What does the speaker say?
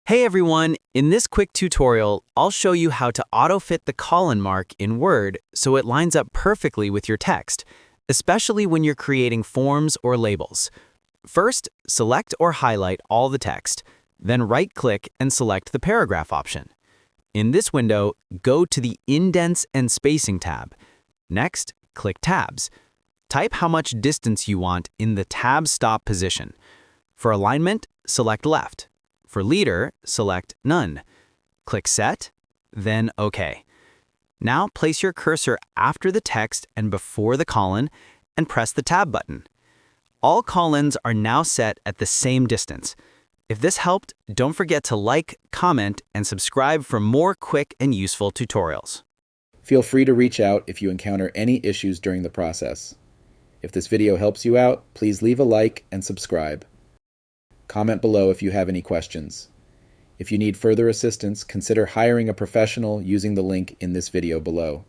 Hey everyone, in this quick tutorial, I'll show you how to auto-fit the colon mark in Word so it lines up perfectly with your text, especially when you're creating forms or labels. First, select or highlight all the text, then right-click and select the paragraph option. In this window, go to the Indents and Spacing tab. Next, click Tabs. Type how much distance you want in the tab stop position. For alignment, select Left. For leader, select None. Click Set, then OK. Now place your cursor after the text and before the colon and press the Tab button. All colons are now set at the same distance. If this helped, don't forget to like, comment, and subscribe for more quick and useful tutorials. Feel free to reach out if you encounter any issues during the process. If this video helps you out, please leave a like and subscribe. Comment below if you have any questions. If you need further assistance, consider hiring a professional using the link in this video below.